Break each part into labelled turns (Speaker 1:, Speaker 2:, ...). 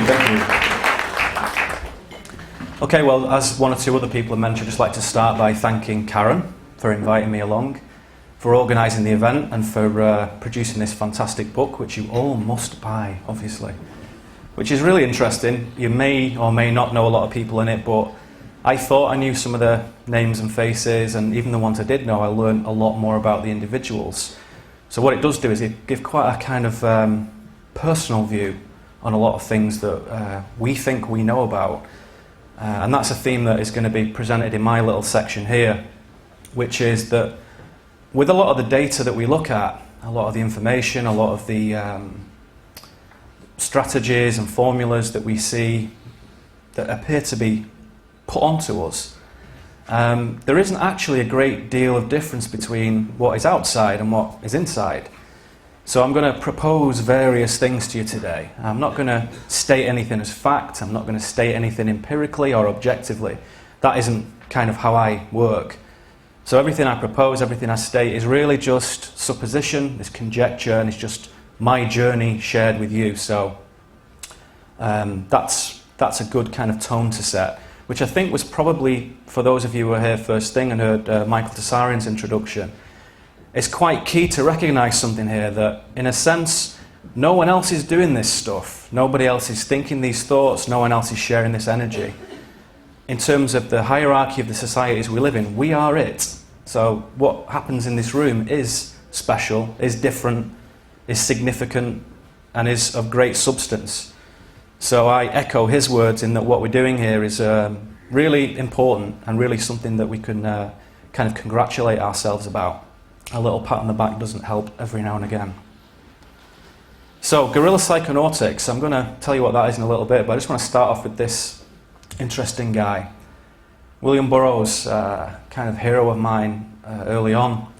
Speaker 1: thank you. Okay, well, as one or two other people have mentioned, I'd just like to start by thanking Karen for inviting me along, for organising the event, and for producing this fantastic book, which you all must buy, obviously. Which is really interesting. You may or may not know a lot of people in it, but I thought I knew some of the names and faces, and even the ones I did know, I learned a lot more about the individuals. So what it does do is it gives quite a kind of personal view on a lot of things that we think we know about. And that's a theme that is going to be presented in my little section here, which is that with a lot of the data that we look at, a lot of the information, a lot of the strategies and formulas that we see that appear to be put onto us, there isn't actually a great deal of difference between what is outside and what is inside. So I'm going to propose various things to you today. I'm not going to state anything as fact. I'm not going to state anything empirically or objectively. That isn't kind of how I work. So everything I propose, everything I state is really just supposition, it's conjecture, and it's just my journey shared with you. So that's a good kind of tone to set, which I think was probably, for those of you who were here first thing and heard Michael Tessarian's introduction, it's quite key to recognise something here, that in a sense no one else is doing this stuff, nobody else is thinking these thoughts, no one else is sharing this energy. In terms of the hierarchy of the societies we live in, we are it. So what happens in this room is special, is different, is significant, and is of great substance. So I echo his words in that what we're doing here is really important and really something that we can kind of congratulate ourselves about. A little pat on the back doesn't help every now and again. So, guerrilla psychonautics, I'm going to tell you what that is in a little bit, but I just want to start off with this interesting guy. William Burroughs, kind of hero of mine early on,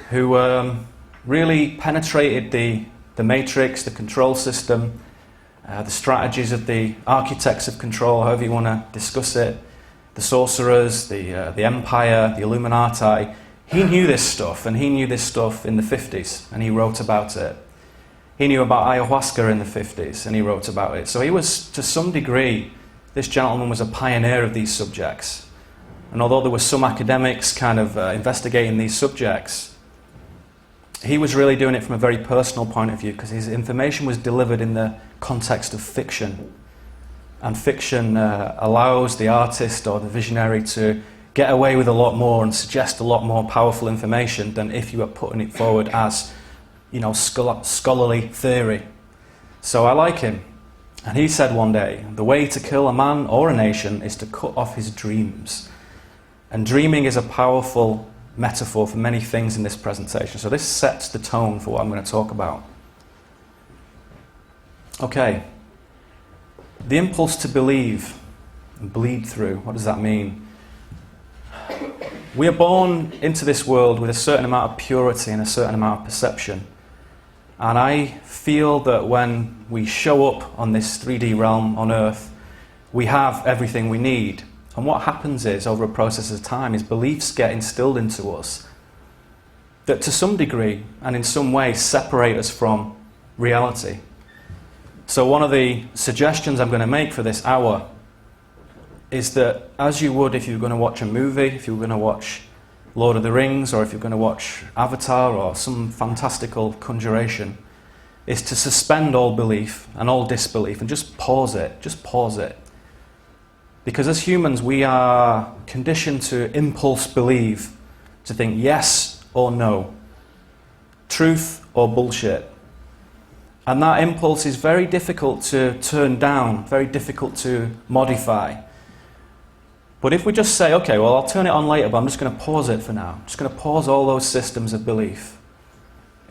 Speaker 1: who really penetrated the matrix, the control system, the strategies of the architects of control, however you want to discuss it, the sorcerers, the empire, the Illuminati. He knew this stuff, and he knew this stuff in the 50s, and he wrote about it. He knew about ayahuasca in the 50s, and he wrote about it. So he was, to some degree, this gentleman was a pioneer of these subjects. And although there were some academics kind of investigating these subjects, he was really doing it from a very personal point of view, because his information was delivered in the context of fiction. And fiction allows the artist or the visionary to get away with a lot more and suggest a lot more powerful information than if you were putting it forward as, you know, scholarly theory. So I like him. And he said one day, the way to kill a man or a nation is to cut off his dreams. And dreaming is a powerful metaphor for many things in this presentation. So this sets the tone for what I'm going to talk about. Okay. The impulse to believe and bleed through. What does that mean? We are born into this world with a certain amount of purity and a certain amount of perception. And I feel that when we show up on this 3D realm on Earth, we have everything we need. And what happens is, over a process of time, is beliefs get instilled into us that to some degree and in some way separate us from reality. So one of the suggestions I'm going to make for this hour is that, as you would if you were going to watch a movie, if you were going to watch Lord of the Rings, or if you're going to watch Avatar or some fantastical conjuration, is to suspend all belief and all disbelief and just pause it. Just pause it. Because as humans, we are conditioned to impulse believe, to think yes or no, truth or bullshit. And that impulse is very difficult to turn down, very difficult to modify. But if we just say, okay, well, I'll turn it on later, but I'm just going to pause it for now. I'm just going to pause all those systems of belief.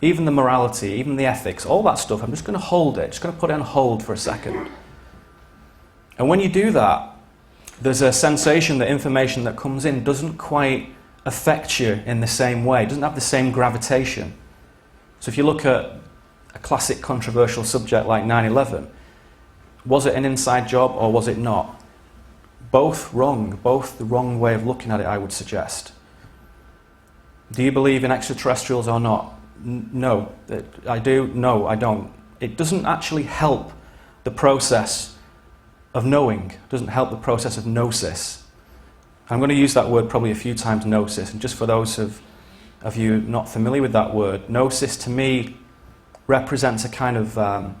Speaker 1: Even the morality, even the ethics, all that stuff, I'm just going to hold it, just going to put it on hold for a second. And when you do that, there's a sensation that information that comes in doesn't quite affect you in the same way, doesn't have the same gravitation. So if you look at a classic controversial subject like 9/11, was it an inside job or was it not? Both wrong, both the wrong way of looking at it, I would suggest. Do you believe in extraterrestrials or not? No. I do, no, I don't. It doesn't actually help the process of knowing, doesn't help the process of gnosis. I'm going to use that word probably a few times, gnosis, and just for those of you not familiar with that word, gnosis to me represents a kind of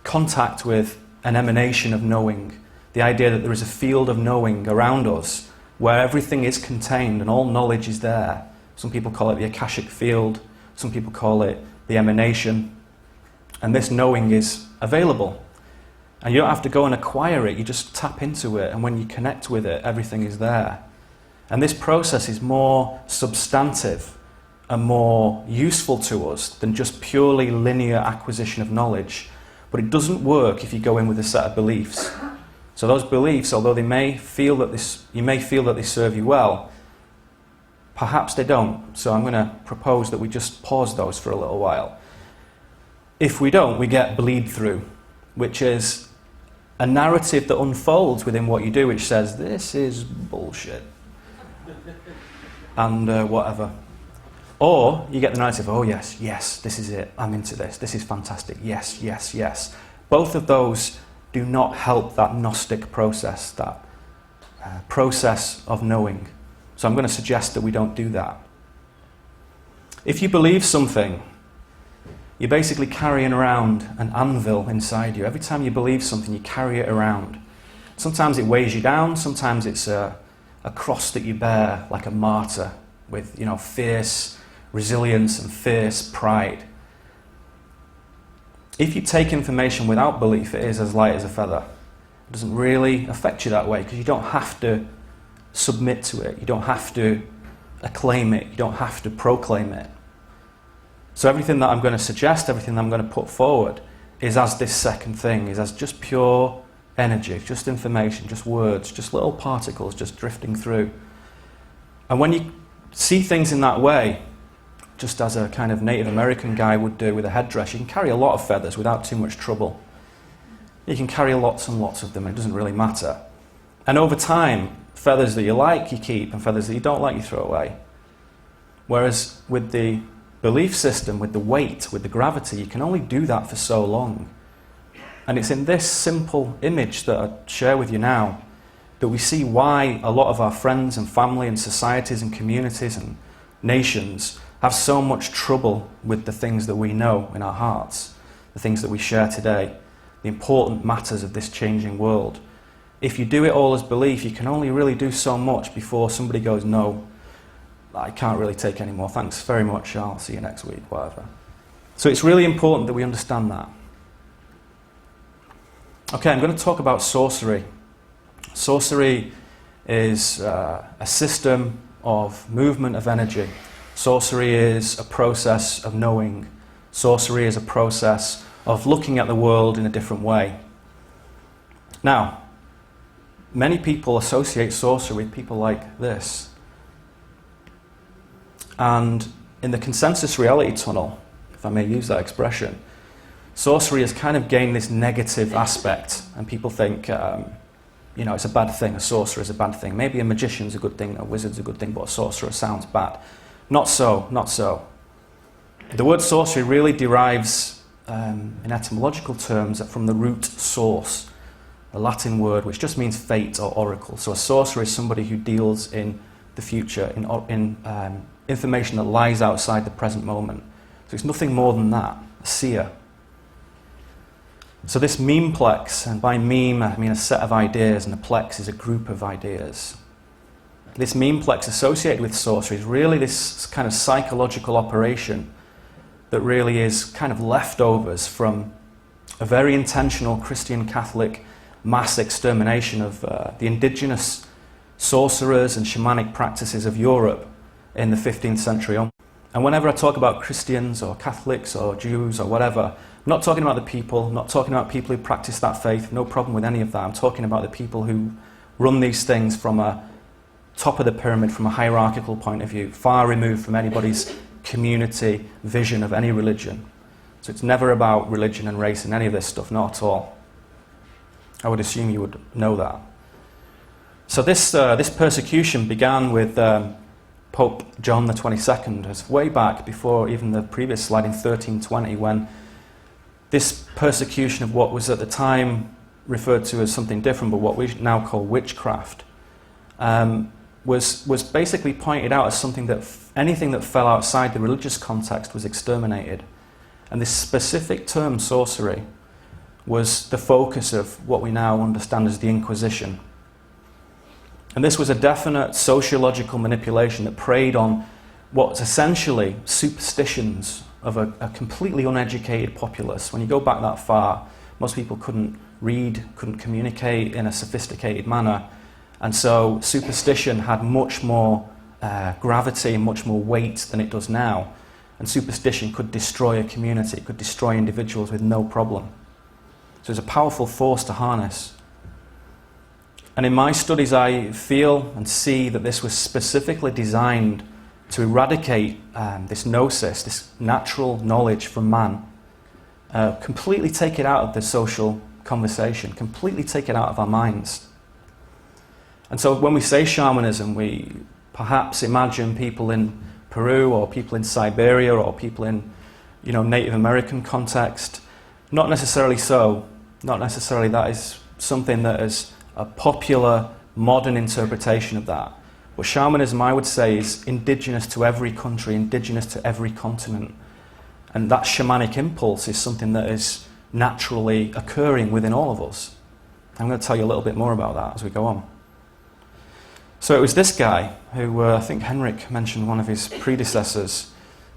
Speaker 1: contact with an emanation of knowing, the idea that there is a field of knowing around us where everything is contained and all knowledge is there. Some people call it the Akashic field, some people call it the emanation, and this knowing is available. And you don't have to go and acquire it, you just tap into it, and when you connect with it, everything is there. And this process is more substantive and more useful to us than just purely linear acquisition of knowledge. But it doesn't work if you go in with a set of beliefs. So those beliefs, although you may feel that they serve you well, perhaps they don't. So I'm going to propose that we just pause those for a little while. If we don't, we get bleed through, which is a narrative that unfolds within what you do, which says, this is bullshit, and whatever. Or you get the narrative, oh yes, yes, this is it, I'm into this is fantastic, yes, yes, yes. Both of those do not help that Gnostic process, that process of knowing. So I'm going to suggest that we don't do that. If you believe something, you're basically carrying around an anvil inside you. Every time you believe something, you carry it around. Sometimes it weighs you down, sometimes it's a cross that you bear like a martyr with, fierce resilience and fierce pride. If you take information without belief, it is as light as a feather. It doesn't really affect you that way because you don't have to submit to it, you don't have to acclaim it, you don't have to proclaim it. So everything that I'm going to suggest, everything that I'm going to put forward is as this second thing, is as just pure energy, just information, just words, just little particles just drifting through. And when you see things in that way, just as a kind of Native American guy would do with a headdress, you can carry a lot of feathers without too much trouble. You can carry lots and lots of them, it doesn't really matter. And over time, feathers that you like, you keep, and feathers that you don't like, you throw away. Whereas with the belief system, with the weight, with the gravity, you can only do that for so long. And it's in this simple image that I share with you now that we see why a lot of our friends and family and societies and communities and nations have so much trouble with the things that we know in our hearts, the things that we share today, the important matters of this changing world. If you do it all as belief, you can only really do so much before somebody goes, no, I can't really take any more, thanks very much, I'll see you next week, whatever. So it's really important that we understand that. Okay, I'm going to talk about sorcery. Sorcery is a system of movement of energy. Sorcery is a process of knowing. Sorcery is a process of looking at the world in a different way. Now, many people associate sorcery with people like this. And in the consensus reality tunnel, if I may use that expression, sorcery has kind of gained this negative aspect, and people think, it's a bad thing, a sorcerer is a bad thing. Maybe a magician's a good thing, a wizard's a good thing, but a sorcerer sounds bad. Not so, not so. The word sorcery really derives, in etymological terms, from the root source, a Latin word which just means fate or oracle. So a sorcerer is somebody who deals in the future, in information that lies outside the present moment. So it's nothing more than that, a seer. So this memeplex, and by meme I mean a set of ideas, and a plex is a group of ideas. This memeplex associated with sorcery is really this kind of psychological operation that really is kind of leftovers from a very intentional Christian Catholic mass extermination of the indigenous sorcerers and shamanic practices of Europe in the 15th century. And whenever I talk about Christians or Catholics or Jews or whatever, I'm not talking about the people, I'm not talking about people who practice that faith, no problem with any of that. I'm talking about the people who run these things from a top of the pyramid, from a hierarchical point of view, far removed from anybody's community vision of any religion. So it's never about religion and race and any of this stuff, not at all. I would assume you would know that. So this persecution began with Pope John the 22nd, as way back before even the previous slide in 1320, when this persecution of what was at the time referred to as something different, but what we now call witchcraft, was basically pointed out as something that anything that fell outside the religious context was exterminated. And this specific term, sorcery, was the focus of what we now understand as the Inquisition. And this was a definite sociological manipulation that preyed on what's essentially superstitions of a completely uneducated populace. When you go back that far, most people couldn't read, couldn't communicate in a sophisticated manner. And so superstition had much more gravity and much more weight than it does now. And superstition could destroy a community, it could destroy individuals with no problem. So it's a powerful force to harness. And in my studies, I feel and see that this was specifically designed to eradicate this gnosis, this natural knowledge from man, completely take it out of the social conversation, completely take it out of our minds. And so when we say shamanism, we perhaps imagine people in Peru or people in Siberia or people in, Native American context. Not necessarily so. Not necessarily that is something that is a popular modern interpretation of that. But shamanism, I would say, is indigenous to every country, indigenous to every continent. And that shamanic impulse is something that is naturally occurring within all of us. I'm going to tell you a little bit more about that as we go on. So it was this guy who, I think Henrik mentioned one of his predecessors,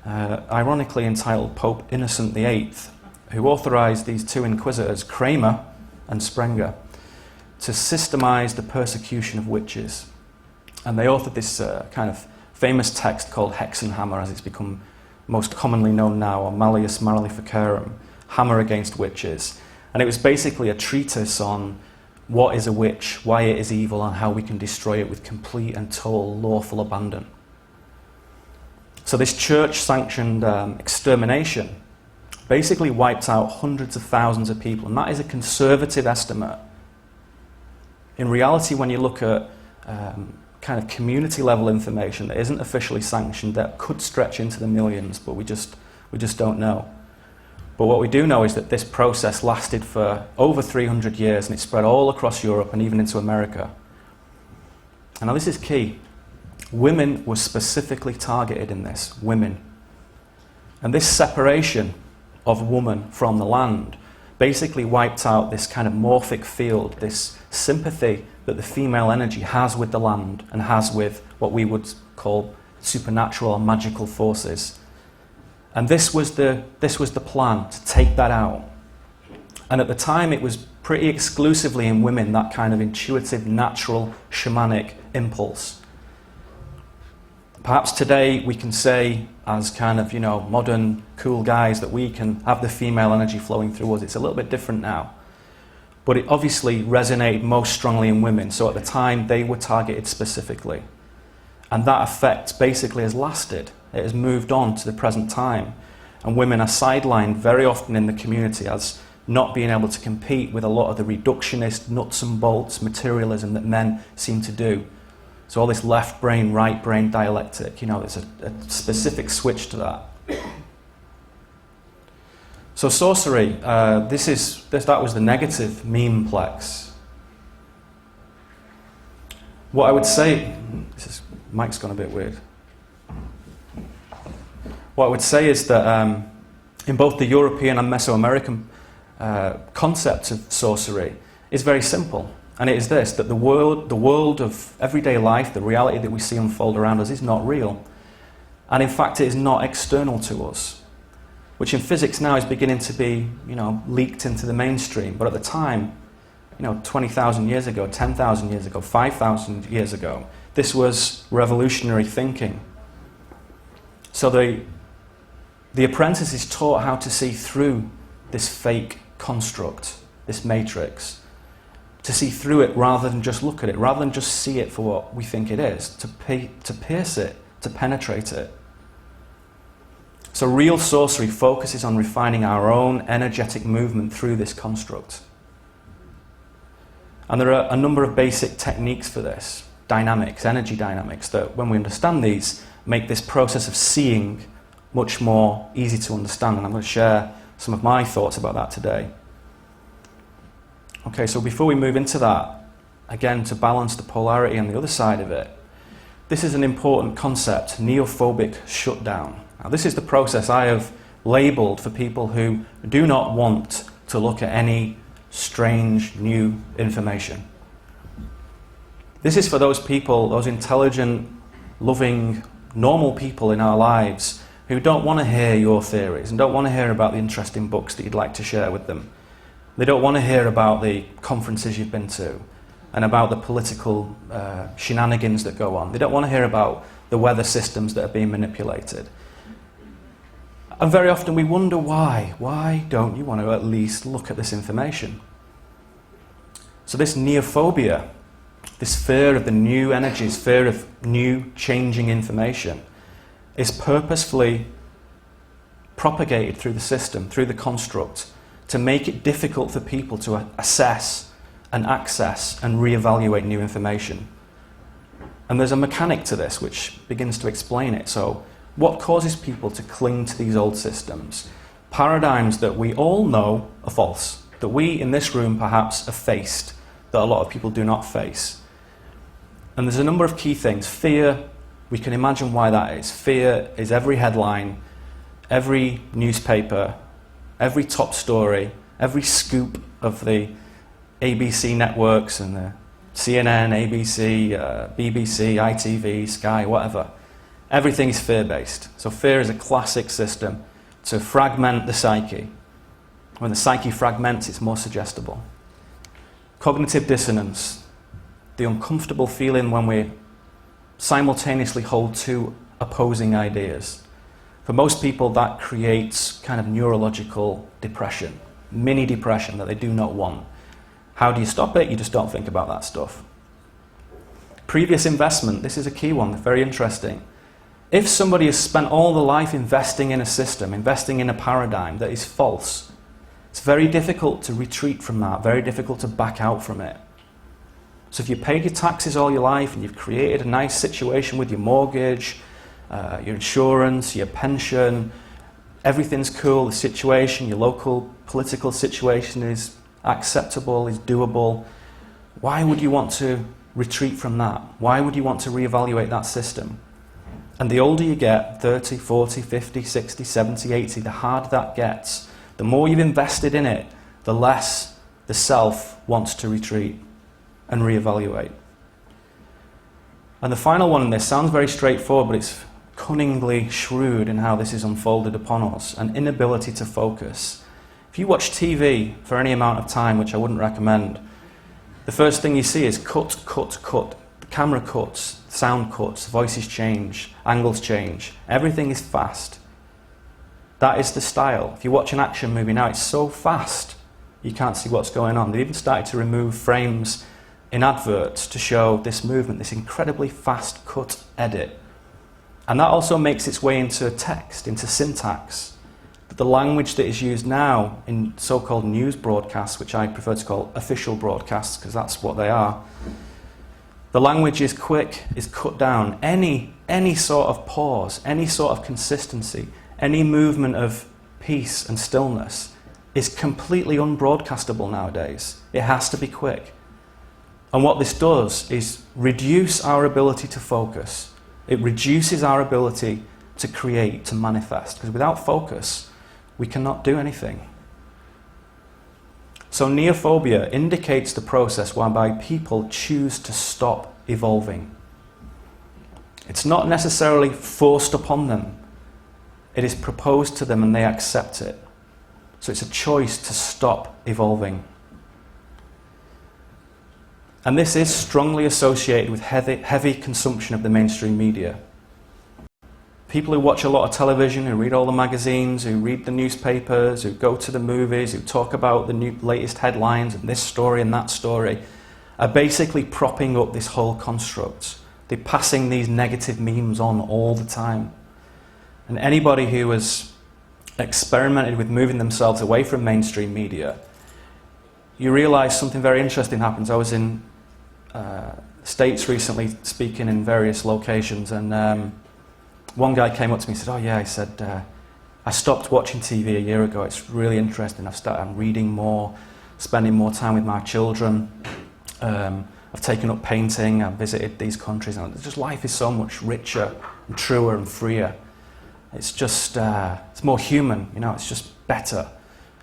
Speaker 1: ironically entitled Pope Innocent VIII, who authorized these two inquisitors, Kramer and Sprenger, to systemize the persecution of witches. And they authored this kind of famous text called Hexenhammer, as it's become most commonly known now, or Malleus Maleficarum, Hammer Against Witches. And it was basically a treatise on what is a witch, why it is evil, and how we can destroy it with complete and total lawful abandon. So this church-sanctioned extermination basically wiped out hundreds of thousands of people, and that is a conservative estimate. In reality, when you look at kind of community-level information that isn't officially sanctioned, that could stretch into the millions, but we just don't know. But what we do know is that this process lasted for over 300 years, and it spread all across Europe and even into America. And now this is key. Women were specifically targeted in this, women. And this separation of woman from the land basically wiped out this kind of morphic field, this sympathy that the female energy has with the land and has with what we would call supernatural or magical forces. And this was the plan, to take that out. And at the time it was pretty exclusively in women, that kind of intuitive, natural, shamanic impulse. Perhaps today we can say, as kind of, modern cool guys, that we can have the female energy flowing through us. It's a little bit different now. But it obviously resonated most strongly in women. So at the time they were targeted specifically. And that effect basically has lasted. It has moved on to the present time. And women are sidelined very often in the community as not being able to compete with a lot of the reductionist, nuts and bolts materialism that men seem to do. So all this left brain, right brain dialectic, there's a specific switch to that. So sorcery, that was the negative memeplex. What I would say, mic's gone a bit weird. What I would say is that in both the European and Mesoamerican concept of sorcery is very simple. And it is this, that the world of everyday life, the reality that we see unfold around us, is not real. And in fact, it is not external to us, which in physics now is beginning to be, leaked into the mainstream. But at the time, 20,000 years ago, 10,000 years ago, 5,000 years ago, this was revolutionary thinking. So the apprentice is taught how to see through this fake construct, this matrix, to see through it rather than just look at it, rather than just see it for what we think it is, to pierce it, to penetrate it. So real sorcery focuses on refining our own energetic movement through this construct. And there are a number of basic techniques for this, dynamics, energy dynamics, that when we understand these, make this process of seeing much more easy to understand. And I'm going to share some of my thoughts about that today. Okay, so before we move into that, again, to balance the polarity on the other side of it, this is an important concept, neophobic shutdown. Now, this is the process I have labelled for people who do not want to look at any strange new information. This is for those people, those intelligent, loving, normal people in our lives who don't want to hear your theories and don't want to hear about the interesting books that you'd like to share with them. They don't want to hear about the conferences you've been to and about the political shenanigans that go on. They don't want to hear about the weather systems that are being manipulated. And very often we wonder why. Why don't you want to at least look at this information? So this neophobia, this fear of the new energies, fear of new changing information, is purposefully propagated through the system, through the construct, to make it difficult for people to assess and access and reevaluate new information. And there's a mechanic to this which begins to explain it. So what causes people to cling to these old systems? Paradigms that we all know are false, that we in this room perhaps have faced, that a lot of people do not face. And there's a number of key things. Fear, we can imagine why that is. Fear is every headline, every newspaper, every top story, every scoop of the ABC networks and the CNN, ABC, BBC, ITV, Sky, whatever. Everything is fear-based. So fear is a classic system to fragment the psyche. When the psyche fragments, it's more suggestible. Cognitive dissonance, the uncomfortable feeling when we simultaneously hold two opposing ideas. For most people, that creates kind of neurological depression, mini depression that they do not want. How do you stop it? You just don't think about that stuff. Previous investment, this is a key one, very interesting. If somebody has spent all their life investing in a system, investing in a paradigm that is false, it's very difficult to retreat from that, very difficult to back out from it. So if you paid your taxes all your life and you've created a nice situation with your mortgage, your insurance, your pension, everything's cool, the situation, your local political situation is acceptable, is doable, why would you want to retreat from that? Why would you want to reevaluate that system? And the older you get, 30, 40, 50, 60, 70, 80, the harder that gets. The more you've invested in it, the less the self wants to retreat and reevaluate. And the final one in this sounds very straightforward, but it's cunningly shrewd in how this is unfolded upon us, an inability to focus. If you watch TV for any amount of time, which I wouldn't recommend, the first thing you see is cut, cut, cut. The camera cuts, sound cuts, voices change, angles change. Everything is fast. That is the style. If you watch an action movie now, it's so fast, you can't see what's going on. They've even started to remove frames in adverts to show this movement, this incredibly fast cut edit. And that also makes its way into text, into syntax. The language that is used now in so-called news broadcasts, which I prefer to call official broadcasts because that's what they are, the language is quick, is cut down. Any sort of pause, any sort of consistency, any movement of peace and stillness is completely unbroadcastable nowadays. It has to be quick. And what this does is reduce our ability to focus. It reduces our ability to create, to manifest, because without focus, we cannot do anything. So neophobia indicates the process whereby people choose to stop evolving. It's not necessarily forced upon them. It is proposed to them and they accept it. So it's a choice to stop evolving. And this is strongly associated with heavy consumption of the mainstream media. People who watch a lot of television, who read all the magazines, who read the newspapers, who go to the movies, who talk about the latest headlines and this story and that story, are basically propping up this whole construct. They're passing these negative memes on all the time. And anybody who has experimented with moving themselves away from mainstream media, you realise something very interesting happens. I was in States recently speaking in various locations, and one guy came up to me and said, "Oh yeah," he said, I stopped watching TV a year ago. It's really interesting. I'm reading more, spending more time with my children. I've taken up painting. I've visited these countries, and just life is so much richer and truer and freer. It's just it's more human, you know. It's just better.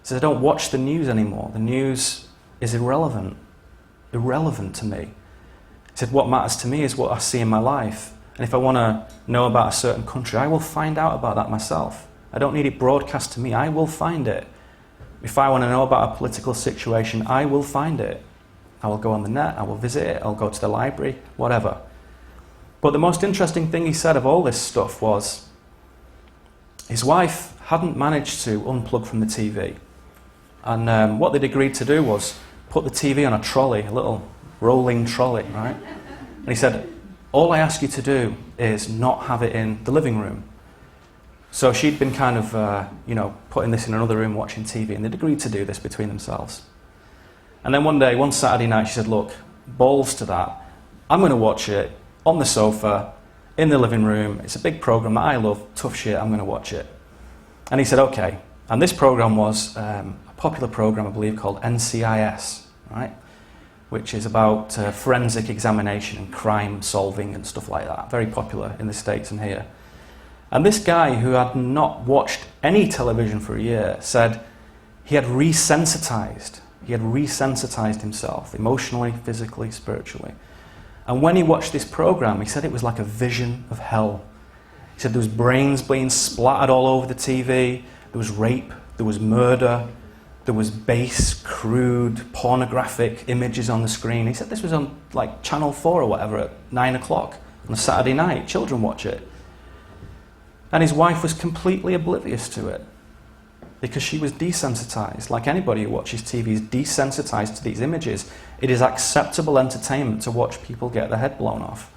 Speaker 1: So I don't watch the news anymore. The news is irrelevant to me. He said, what matters to me is what I see in my life. And if I want to know about a certain country, I will find out about that myself. I don't need it broadcast to me. I will find it. If I want to know about a political situation, I will find it. I will go on the net, I will visit it, I'll go to the library, whatever. But the most interesting thing he said of all this stuff was his wife hadn't managed to unplug from the TV. And what they'd agreed to do was put the TV on a trolley, a little rolling trolley, right? And he said, all I ask you to do is not have it in the living room. So she'd been kind of, putting this in another room watching TV, and they'd agreed to do this between themselves. And then one Saturday night, she said, look, balls to that. I'm going to watch it on the sofa, in the living room. It's a big program that I love, tough shit, I'm going to watch it. And he said, okay. And this program was a popular program, I believe, called NCIS, right? Which is about forensic examination and crime solving and stuff like that. Very popular in the States and here. And this guy, who had not watched any television for a year, said he had resensitized. He had resensitized himself, emotionally, physically, spiritually. And when he watched this program, he said it was like a vision of hell. He said there was brains being splattered all over the TV, there was rape, there was murder, there was base, crude, pornographic images on the screen. He said this was on like Channel 4 or whatever at 9 o'clock on a Saturday night. Children watch it. And his wife was completely oblivious to it because she was desensitized. Like anybody who watches TV is desensitized to these images. It is acceptable entertainment to watch people get their head blown off.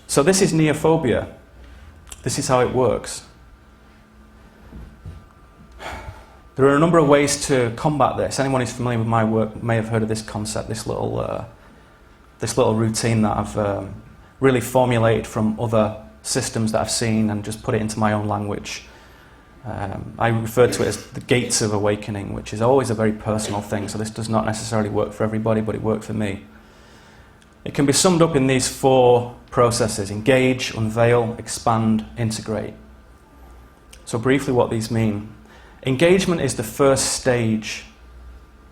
Speaker 1: So this is neophobia. This is how it works. There are a number of ways to combat this. Anyone who's familiar with my work may have heard of this concept, this little routine that I've really formulated from other systems that I've seen and just put it into my own language. I refer to it as the gates of awakening, which is always a very personal thing, so this does not necessarily work for everybody, but it worked for me. It can be summed up in these 4 processes: engage, unveil, expand, integrate. So briefly what these mean. Engagement is the first stage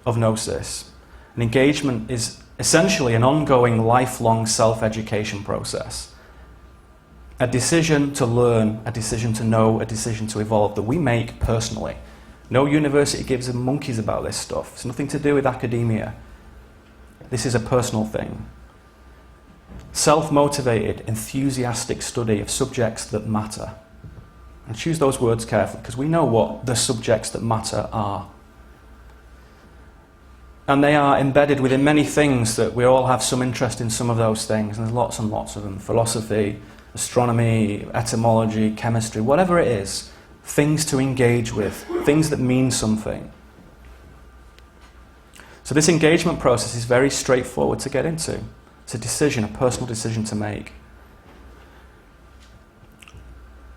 Speaker 1: of gnosis. And engagement is essentially an ongoing, lifelong self-education process. A decision to learn, a decision to know, a decision to evolve that we make personally. No university gives a monkeys about this stuff. It's nothing to do with academia. This is a personal thing. Self-motivated, enthusiastic study of subjects that matter. And choose those words carefully, because we know what the subjects that matter are. And they are embedded within many things that we all have some interest in some of those things, and there's lots and lots of them. Philosophy, astronomy, etymology, chemistry, whatever it is, things to engage with, things that mean something. So this engagement process is very straightforward to get into. It's a decision, a personal decision to make.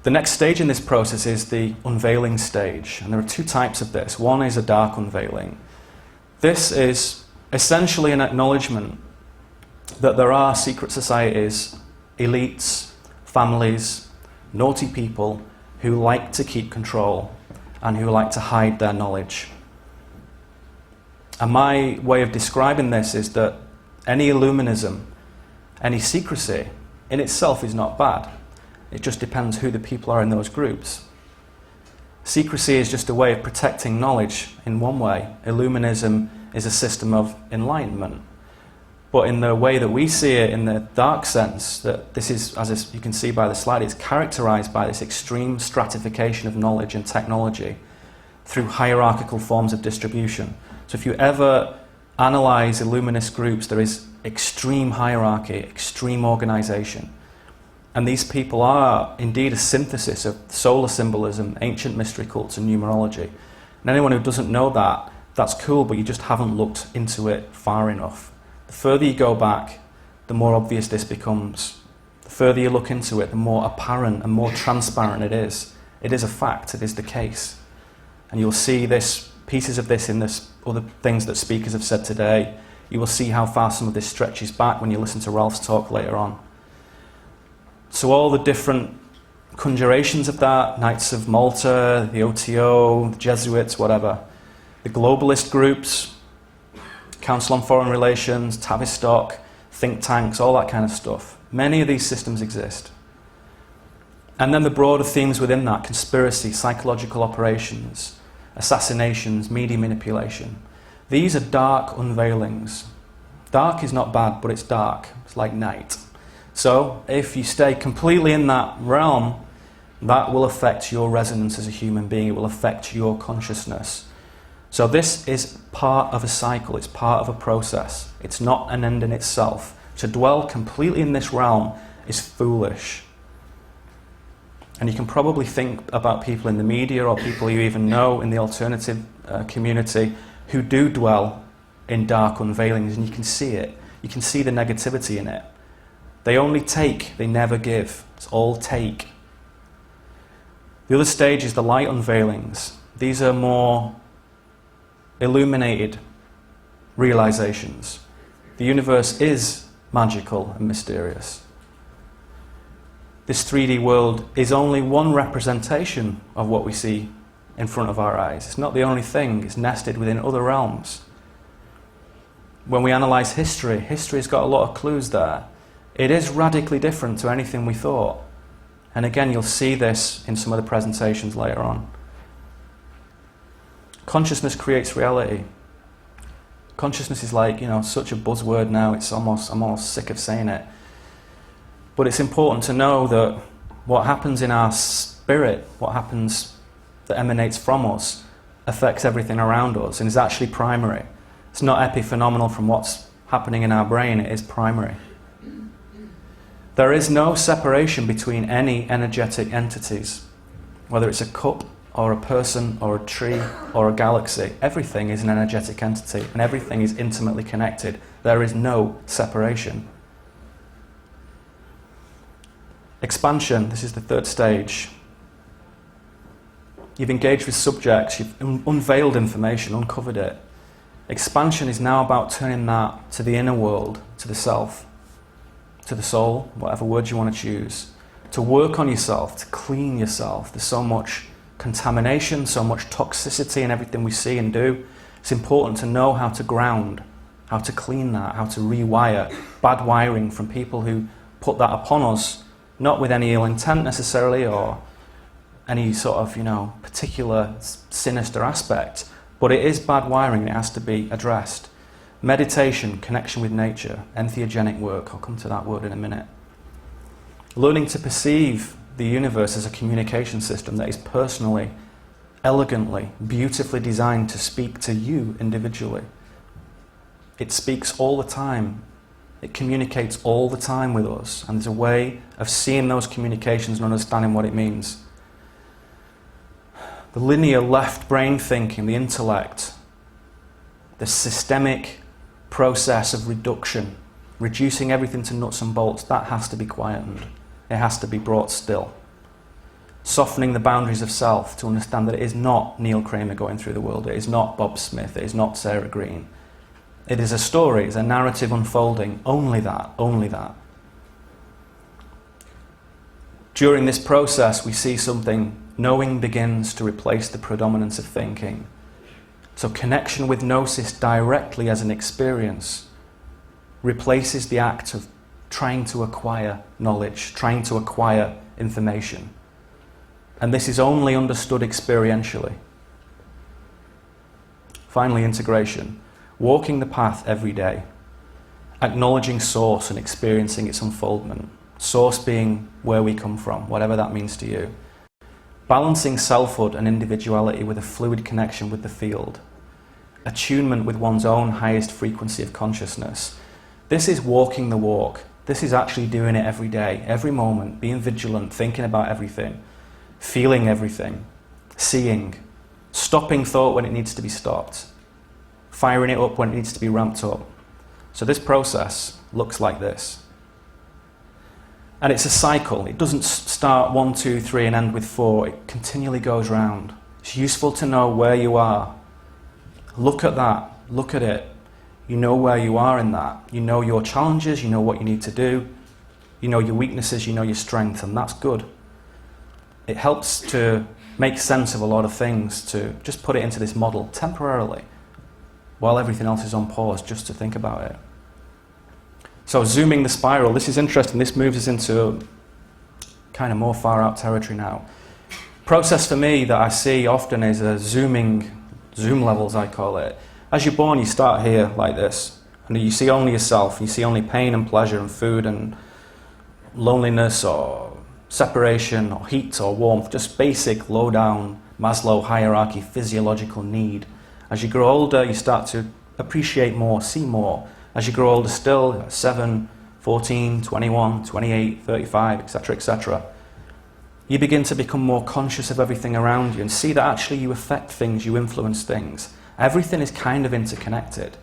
Speaker 1: The next stage in this process is the unveiling stage, and there are 2 types of this. One is a dark unveiling. This is essentially an acknowledgement that there are secret societies, elites, families, naughty people who like to keep control and who like to hide their knowledge. And my way of describing this is that any illuminism, any secrecy in itself is not bad. It just depends who the people are in those groups. Secrecy is just a way of protecting knowledge in one way. Illuminism is a system of enlightenment. But in the way that we see it, in the dark sense, that this is, as you can see by the slide, it's characterized by this extreme stratification of knowledge and technology through hierarchical forms of distribution. So if you ever analyze Illuminist groups, there is extreme hierarchy, extreme organization. And these people are indeed a synthesis of solar symbolism, ancient mystery cults, and numerology. And anyone who doesn't know that, that's cool, but you just haven't looked into it far enough. The further you go back, the more obvious this becomes. The further you look into it, the more apparent and more transparent it is. It is a fact, it is the case. And you'll see pieces of this in this other things that speakers have said today. You will see how far some of this stretches back when you listen to Ralph's talk later on. So all the different conjurations of that, Knights of Malta, the OTO, the Jesuits, whatever, the globalist groups, Council on Foreign Relations, Tavistock, think tanks, all that kind of stuff. Many of these systems exist. And then the broader themes within that: conspiracy, psychological operations, assassinations, media manipulation. These are dark unveilings. Dark is not bad, but it's dark. It's like night. So if you stay completely in that realm, that will affect your resonance as a human being. It will affect your consciousness. So this is part of a cycle. It's part of a process. It's not an end in itself. To dwell completely in this realm is foolish. And you can probably think about people in the media or people you even know in the alternative community who do dwell in dark unveilings, and you can see it. You can see the negativity in it. They only take, they never give. It's all take. The other stage is the light unveilings. These are more illuminated realizations. The universe is magical and mysterious. This 3D world is only one representation of what we see in front of our eyes. It's not the only thing. It's nested within other realms. When we analyze history, history's got a lot of clues there. It is radically different to anything we thought. And again, you'll see this in some of the presentations later on. Consciousness creates reality. Consciousness is like, such a buzzword now, I'm almost sick of saying it. But it's important to know that what happens in our spirit, what happens that emanates from us, affects everything around us and is actually primary. It's not epiphenomenal from what's happening in our brain, it is primary. There is no separation between any energetic entities, whether it's a cup or a person or a tree or a galaxy. Everything is an energetic entity and everything is intimately connected. There is no separation. Expansion, this is the third stage. You've engaged with subjects, you've unveiled information, uncovered it. Expansion is now about turning that to the inner world, to the self, to the soul, whatever word you want to choose. To work on yourself, to clean yourself. There's so much contamination, so much toxicity in everything we see and do. It's important to know how to ground, how to clean that, how to rewire bad wiring from people who put that upon us, not with any ill intent necessarily or any sort of, particular sinister aspect, but it is bad wiring and it has to be addressed. Meditation, connection with nature, entheogenic work, I'll come to that word in a minute. Learning to perceive the universe as a communication system that is personally, elegantly, beautifully designed to speak to you individually. It speaks all the time. It communicates all the time with us, and there's a way of seeing those communications and understanding what it means. The linear left brain thinking, the intellect, the systemic process of reduction, reducing everything to nuts and bolts, that has to be quietened. It has to be brought still. Softening the boundaries of self to understand that it is not Neil Kramer going through the world, it is not Bob Smith, it is not Sarah Green. It is a story, it's a narrative unfolding, only that, only that. During this process we see something. Knowing begins to replace the predominance of thinking. So connection with gnosis directly as an experience replaces the act of trying to acquire knowledge, trying to acquire information. And this is only understood experientially. Finally, integration. Walking the path every day. Acknowledging source and experiencing its unfoldment. Source being where we come from, whatever that means to you. Balancing selfhood and individuality with a fluid connection with the field. Attunement with one's own highest frequency of consciousness. This is walking the walk. This is actually doing it every day, every moment, being vigilant, thinking about everything, feeling everything, seeing, stopping thought when it needs to be stopped, firing it up when it needs to be ramped up. So this process looks like this. And it's a cycle. It doesn't start 1, 2, 3 and end with 4. It continually goes round. It's useful to know where you are. Look at that. Look at it. You know where you are in that. You know your challenges. You know what you need to do. You know your weaknesses. You know your strength. And that's good. It helps to make sense of a lot of things, to just put it into this model temporarily while everything else is on pause, just to think about it. So zooming the spiral, this is interesting. This moves us into kind of more far out territory now. Process for me that I see often is a zoom levels, I call it. As you're born, you start here like this, and you see only yourself. You see only pain and pleasure and food and loneliness or separation or heat or warmth, just basic low-down Maslow hierarchy physiological need. As you grow older, you start to appreciate more, see more. As you grow older still, 7, 14, 21, 28, 35, etc., etc., you begin to become more conscious of everything around you and see that actually you affect things, you influence things. Everything is kind of interconnected.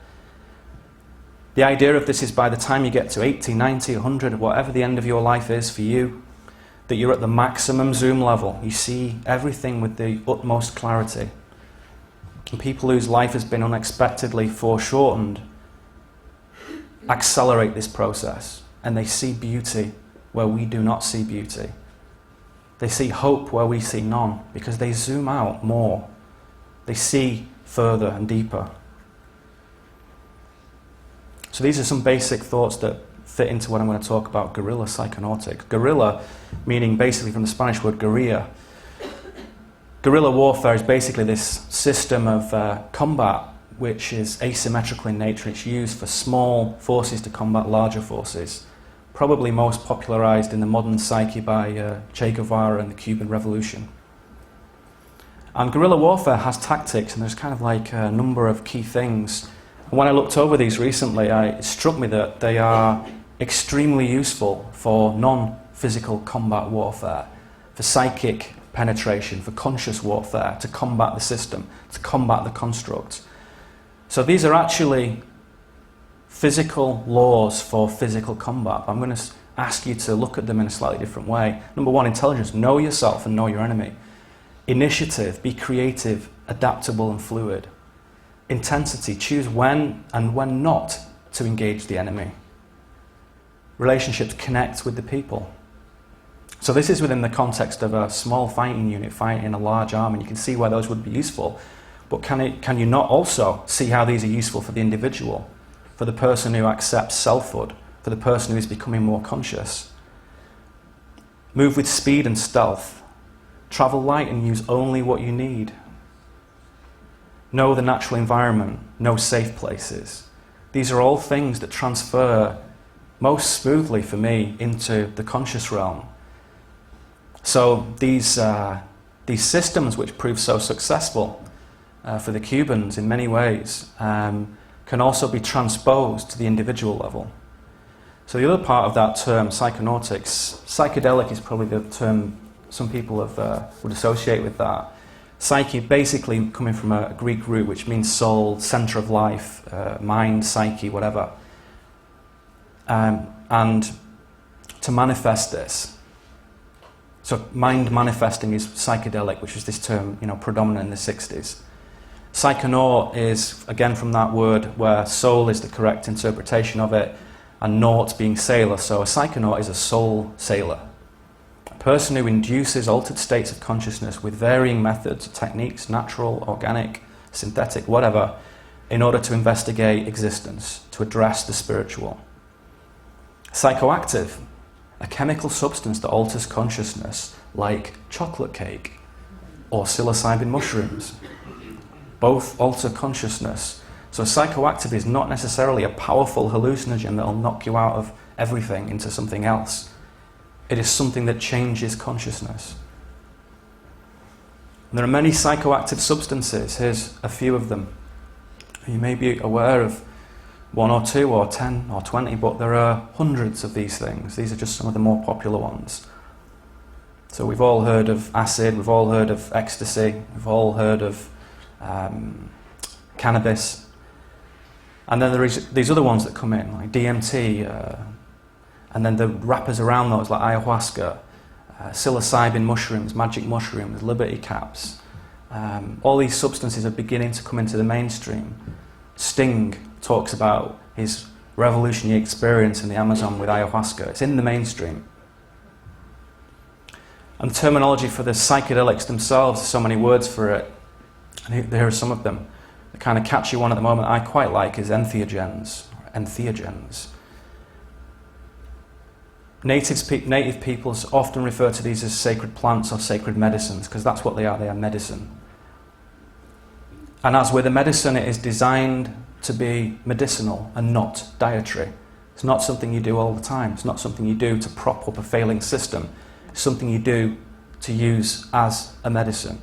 Speaker 1: The idea of this is by the time you get to 80, 90, 100, whatever the end of your life is for you, that you're at the maximum zoom level. You see everything with the utmost clarity. And people whose life has been unexpectedly foreshortened accelerate this process, and they see beauty where we do not see beauty. They see hope where we see none, because they zoom out more. They see further and deeper. So these are some basic thoughts that fit into what I'm going to talk about, guerrilla psychonautics. Guerrilla meaning basically from the Spanish word guerrilla. Guerrilla warfare is basically this system of combat which is asymmetrical in nature. It's used for small forces to combat larger forces. Probably most popularized in the modern psyche by Che Guevara and the Cuban Revolution. And guerrilla warfare has tactics, and there's kind of like a number of key things. And when I looked over these recently, it struck me that they are extremely useful for non-physical combat warfare, for psychic penetration, for conscious warfare, to combat the system, to combat the construct. So these are actually physical laws for physical combat. I'm going to ask you to look at them in a slightly different way. Number one, intelligence. Know yourself and know your enemy. Initiative. Be creative, adaptable and fluid. Intensity. Choose when and when not to engage the enemy. Relationships. Connect with the people. So this is within the context of a small fighting unit fighting in a large army, and you can see why those would be useful. But can you not also see how these are useful for the individual? For the person who accepts selfhood, for the person who is becoming more conscious. Move with speed and stealth. Travel light and use only what you need. Know the natural environment, know safe places. These are all things that transfer most smoothly for me into the conscious realm. So these systems which prove so successful for the Cubans in many ways can also be transposed to the individual level. So the other part of that term, psychonautics, psychedelic is probably the term some people would associate with that. Psyche basically coming from a Greek root which means soul, centre of life, mind, psyche, whatever. And to manifest this. So mind manifesting is psychedelic, which is this term predominant in the 60s. Psychonaut is, again from that word, where soul is the correct interpretation of it, and naut being sailor. So a psychonaut is a soul sailor. A person who induces altered states of consciousness with varying methods, techniques, natural, organic, synthetic, whatever, in order to investigate existence, to address the spiritual. Psychoactive, a chemical substance that alters consciousness, like chocolate cake or psilocybin mushrooms. Both alter consciousness. So psychoactive is not necessarily a powerful hallucinogen that will knock you out of everything into something else. It is something that changes consciousness. And there are many psychoactive substances. Here's a few of them. You may be aware of 1 or 2 or 10 or 20, but there are hundreds of these things. These are just some of the more popular ones. So we've all heard of acid, we've all heard of ecstasy, we've all heard of cannabis. And then there is these other ones that come in, like DMT, And then the wrappers around those, like ayahuasca, psilocybin mushrooms, magic mushrooms, liberty caps. All these substances are beginning to come into the mainstream. Sting talks about his revolutionary experience in the Amazon with ayahuasca. It's in the mainstream. And the terminology for the psychedelics themselves, there's so many words for it. And here are some of them. The kind of catchy one at the moment I quite like is entheogens. Native peoples often refer to these as sacred plants or sacred medicines, because that's what they are medicine. And as with a medicine, it is designed to be medicinal and not dietary. It's not something you do all the time. It's not something you do to prop up a failing system. It's something you do to use as a medicine,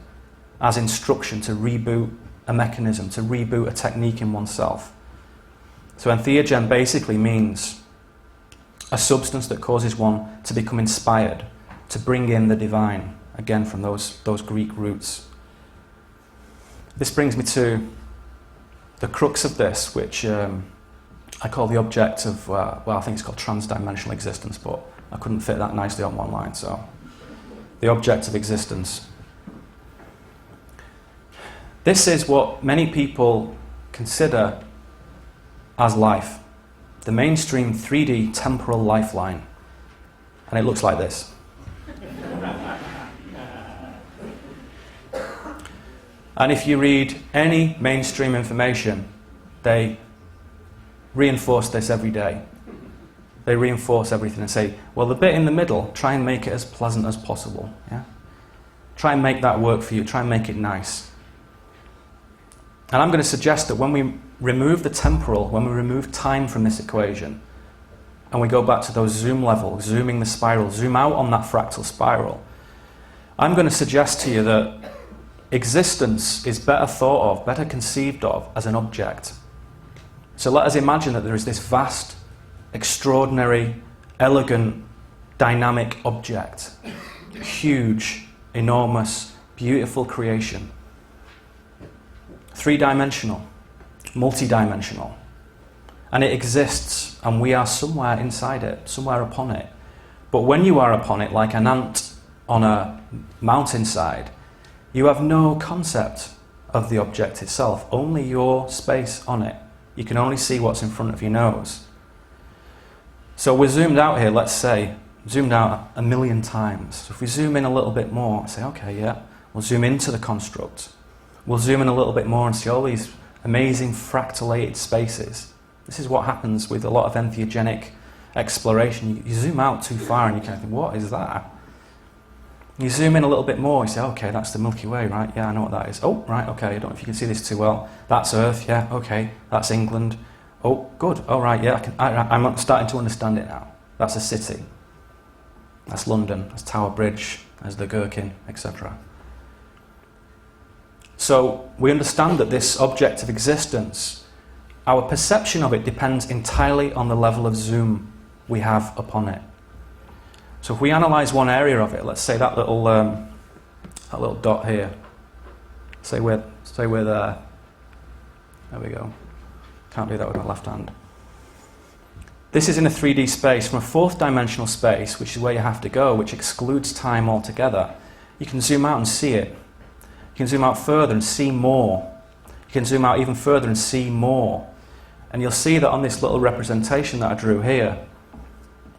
Speaker 1: as instruction to reboot a mechanism, to reboot a technique in oneself. So entheogen basically means a substance that causes one to become inspired, to bring in the divine, again from those Greek roots. This brings me to the crux of this, which I call the object of, I think it's called trans-dimensional existence, but I couldn't fit that nicely on one line, so the object of existence. This is what many people consider as life, the mainstream 3D temporal lifeline, and it looks like this. And if you read any mainstream information, they reinforce this every day. They reinforce everything and say, well, the bit in the middle, try and make it as pleasant as possible. Yeah? Try and make that work for you. Try and make it nice. And I'm going to suggest that when we remove the temporal, when we remove time from this equation, and we go back to those zoom levels, zooming the spiral, zoom out on that fractal spiral, I'm going to suggest to you that existence is better thought of, better conceived of as an object. So let us imagine that there is this vast, extraordinary, elegant, dynamic object. Huge, enormous, beautiful creation. Three-dimensional, multi-dimensional. And it exists, and we are somewhere inside it, somewhere upon it. But when you are upon it, like an ant on a mountainside, you have no concept of the object itself, only your space on it. You can only see what's in front of your nose. So we're zoomed out here, let's say, zoomed out 1,000,000 times. So if we zoom in a little bit more, say, okay, yeah, we'll zoom into the construct. We'll zoom in a little bit more and see all these amazing fractalated spaces. This is what happens with a lot of entheogenic exploration. You zoom out too far and you kind of think, what is that? You zoom in a little bit more, you say, okay, that's the Milky Way, right? Yeah, I know what that is. Oh, right, okay, I don't know if you can see this too well. That's Earth, yeah, okay, that's England. Oh, good, all right, yeah, I'm starting to understand it now. That's a city. That's London, that's Tower Bridge, there's the Gherkin, etc. So we understand that this object of existence, our perception of it depends entirely on the level of zoom we have upon it. So if we analyse one area of it, let's say that little dot here, say we're there. There we go. Can't do that with my left hand. This is in a 3D space. From a fourth dimensional space, which is where you have to go, which excludes time altogether, you can zoom out and see it. You can zoom out further and see more. You can zoom out even further and see more. And you'll see that on this little representation that I drew here,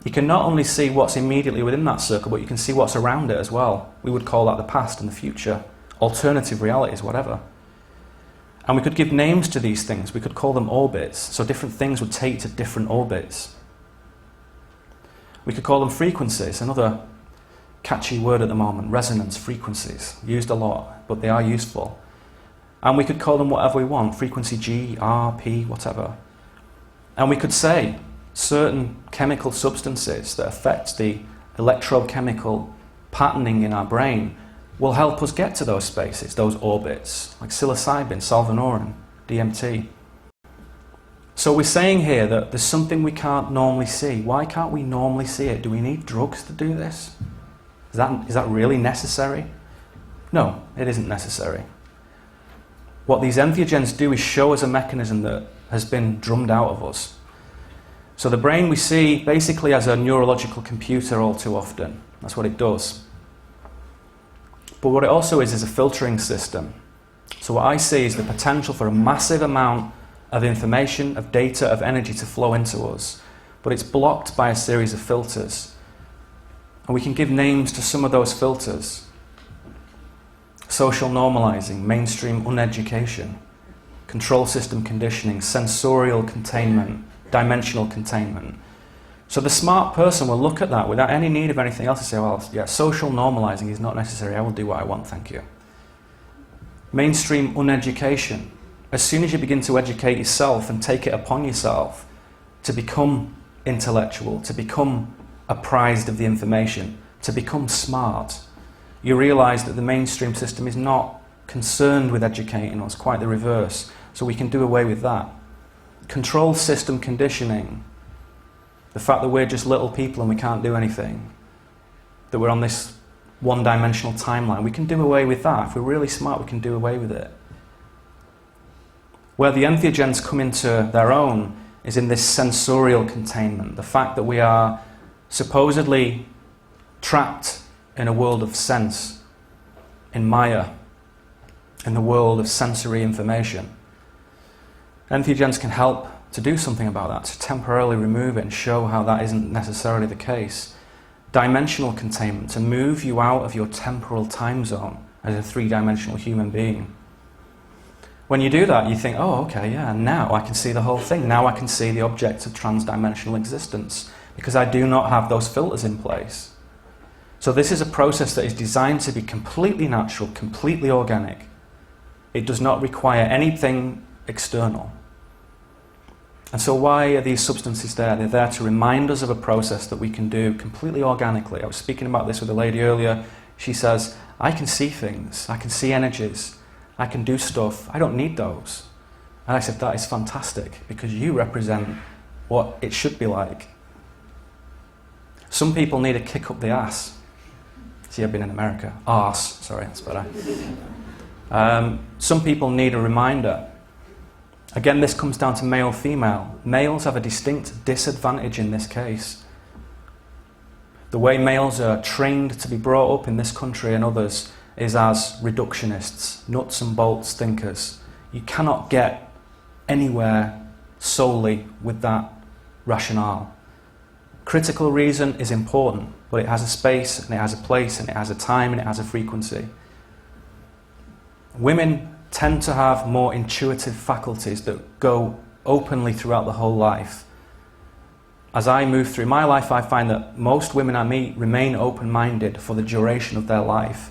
Speaker 1: you can not only see what's immediately within that circle, but you can see what's around it as well. We would call that the past and the future, alternative realities, whatever. And we could give names to these things. We could call them orbits. So different things would take to different orbits. We could call them frequencies, another catchy word at the moment, resonance frequencies, used a lot, but they are useful. And we could call them whatever we want, frequency G, R, P, whatever. And we could say certain chemical substances that affect the electrochemical patterning in our brain will help us get to those spaces, those orbits, like psilocybin, salvinorin, DMT. So we're saying here that there's something we can't normally see. Why can't we normally see it? Do we need drugs to do this? Is that really necessary? No, it isn't necessary. What these entheogens do is show us a mechanism that has been drummed out of us. So the brain we see basically as a neurological computer all too often. That's what it does. But what it also is a filtering system. So what I see is the potential for a massive amount of information, of data, of energy to flow into us. But it's blocked by a series of filters. And we can give names to some of those filters. Social normalizing, mainstream uneducation, control system conditioning, sensorial containment, dimensional containment. So the smart person will look at that without any need of anything else and say, well, yeah, social normalizing is not necessary, I will do what I want, thank you. Mainstream uneducation. As soon as you begin to educate yourself and take it upon yourself to become intellectual, to become apprised of the information, to become smart, you realize that the mainstream system is not concerned with educating us, quite the reverse. So we can do away with that. Control system conditioning. The fact that we're just little people and we can't do anything. That we're on this one-dimensional timeline. We can do away with that. If we're really smart, we can do away with it. Where the entheogens come into their own is in this sensorial containment. The fact that we are supposedly trapped in a world of sense, in Maya, in the world of sensory information. Entheogens can help to do something about that, to temporarily remove it and show how that isn't necessarily the case. Dimensional containment, to move you out of your temporal time zone as a three-dimensional human being. When you do that, you think, oh, okay, yeah, now I can see the whole thing. Now I can see the object of trans-dimensional existence, because I do not have those filters in place. So this is a process that is designed to be completely natural, completely organic. It does not require anything external. And so why are these substances there? They're there to remind us of a process that we can do completely organically. I was speaking about this with a lady earlier. She says, I can see things, I can see energies, I can do stuff, I don't need those. And I said, that is fantastic, because you represent what it should be like. Some people need a kick up the ass. See, I've been in America. Arse, sorry, that's better. Some people need a reminder. Again, this comes down to male-female. Males have a distinct disadvantage in this case. The way males are trained to be brought up in this country and others is as reductionists, nuts and bolts thinkers. You cannot get anywhere solely with that rationale. Critical reason is important, but it has a space and it has a place and it has a time and it has a frequency. Women tend to have more intuitive faculties that go openly throughout the whole life. As I move through my life, I find that most women I meet remain open-minded for the duration of their life.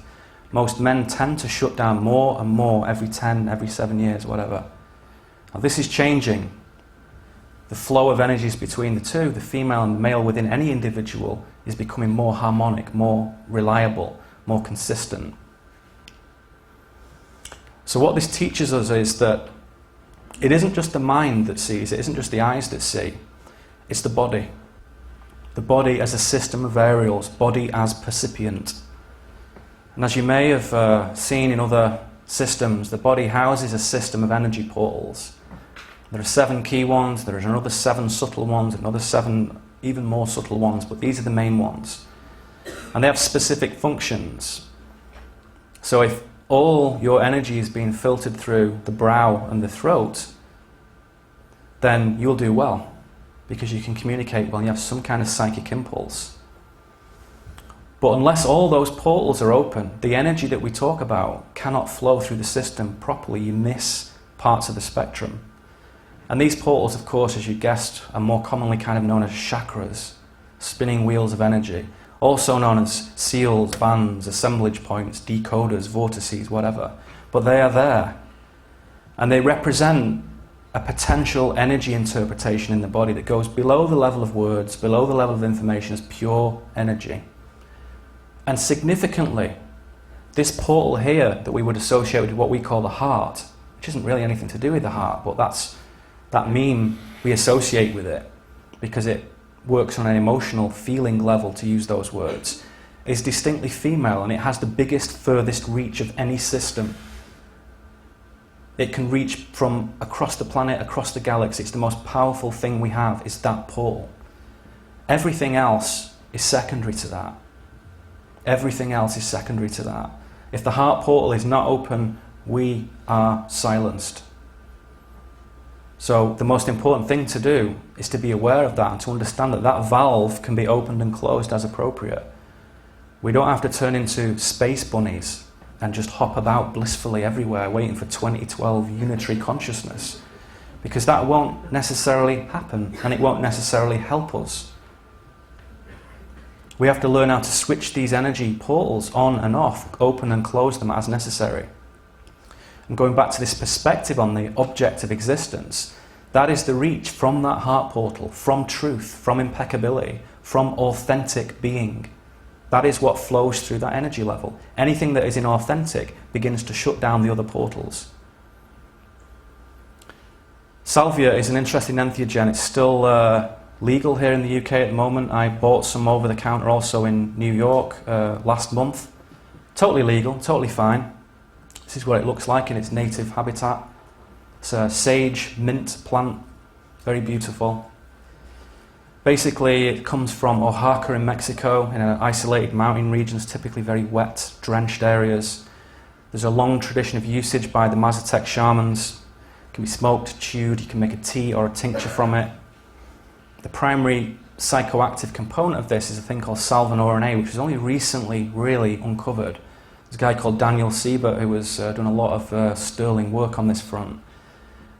Speaker 1: Most men tend to shut down more and more every 10, every 7 years, whatever. Now this is changing. The flow of energies between the two, the female and the male within any individual, is becoming more harmonic, more reliable, more consistent. So what this teaches us is that it isn't just the mind that sees, it isn't just the eyes that see, it's the body. The body as a system of aerials, body as percipient. And as you may have seen in other systems, the body houses a system of energy portals. There are 7 key ones, there are another 7 subtle ones, another 7 even more subtle ones, but these are the main ones. And they have specific functions. So if all your energy is being filtered through the brow and the throat, then you'll do well, because you can communicate well, you have some kind of psychic impulse. But unless all those portals are open, the energy that we talk about cannot flow through the system properly. You miss parts of the spectrum. And these portals, of course, as you guessed, are more commonly kind of known as chakras, spinning wheels of energy, also known as seals, bands, assemblage points, decoders, vortices, whatever. But they are there. And they represent a potential energy interpretation in the body that goes below the level of words, below the level of information as pure energy. And significantly, this portal here that we would associate with what we call the heart, which isn't really anything to do with the heart, but that's that meme we associate with it because it works on an emotional feeling level, to use those words, is distinctly female, and it has the biggest, furthest reach of any system. It can reach from across the planet, across the galaxy. It's the most powerful thing we have, is that portal. Everything else is secondary to that. Everything else is secondary to that. If the heart portal is not open, we are silenced. So the most important thing to do is to be aware of that and to understand that that valve can be opened and closed as appropriate. We don't have to turn into space bunnies and just hop about blissfully everywhere waiting for 2012 unitary consciousness, because that won't necessarily happen and it won't necessarily help us. We have to learn how to switch these energy portals on and off, open and close them as necessary. And going back to this perspective on the object of existence, that is the reach from that heart portal, from truth, from impeccability, from authentic being. That is what flows through that energy level. Anything that is inauthentic begins to shut down the other portals. Salvia is an interesting entheogen. It's still legal here in the UK at the moment. I bought some over the counter also in New York last month. Totally legal, totally fine. This is what it looks like in its native habitat. It's a sage mint plant, very beautiful. Basically, it comes from Oaxaca in Mexico, in isolated mountain regions, typically very wet, drenched areas. There's a long tradition of usage by the Mazatec shamans. It can be smoked, chewed, you can make a tea or a tincture from it. The primary psychoactive component of this is a thing called salvinorin A, which was only recently really uncovered. There's a guy called Daniel Siebert who was doing a lot of sterling work on this front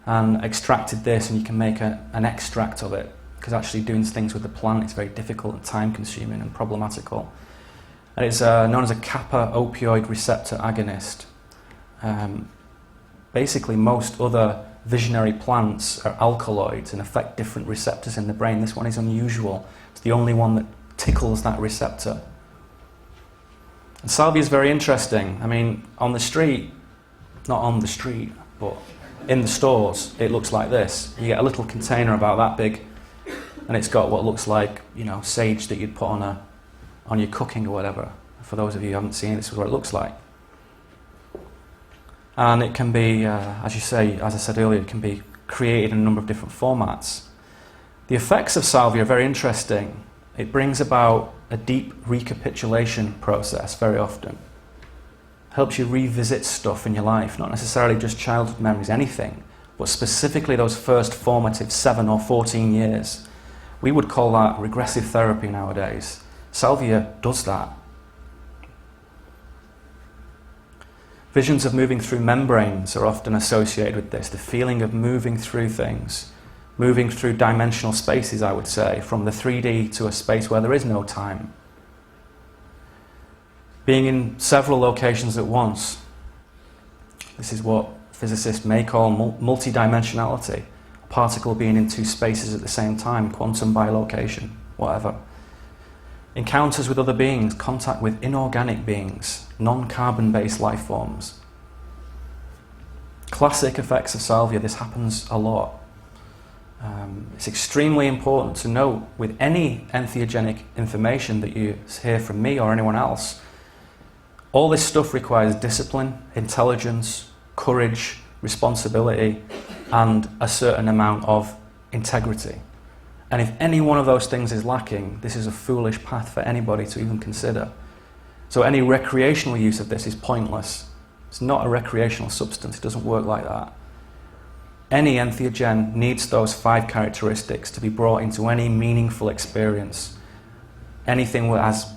Speaker 1: and extracted this, and you can make an extract of it, because actually doing things with the plant is very difficult and time consuming and problematical. And it's known as a kappa opioid receptor agonist. Basically most other visionary plants are alkaloids and affect different receptors in the brain. This one is unusual. It's the only one that tickles that receptor. And salvia is very interesting. I mean, on the street, not on the street, but in the stores, it looks like this. You get a little container about that big, and it's got what looks like, you know, sage that you'd put on your cooking or whatever. For those of you who haven't seen it, this is what it looks like. And it can be, as I said earlier, it can be created in a number of different formats. The effects of salvia are very interesting. It brings about a deep recapitulation process very often. Helps you revisit stuff in your life, not necessarily just childhood memories, anything, but specifically those first formative 7 or 14 years. We would call that regressive therapy nowadays. Salvia does that. Visions of moving through membranes are often associated with this, the feeling of moving through things, moving through dimensional spaces, I would say, from the 3D to a space where there is no time. Being in several locations at once. This is what physicists may call multidimensionality. A particle being in two spaces at the same time, quantum bilocation, whatever. Encounters with other beings, contact with inorganic beings, non-carbon based life forms. Classic effects of salvia, this happens a lot. It's extremely important to note with any entheogenic information that you hear from me or anyone else, all this stuff requires discipline, intelligence, courage, responsibility, and a certain amount of integrity. And if any one of those things is lacking, this is a foolish path for anybody to even consider. So any recreational use of this is pointless. It's not a recreational substance, it doesn't work like that. Any entheogen needs those 5 characteristics to be brought into any meaningful experience. Anything that has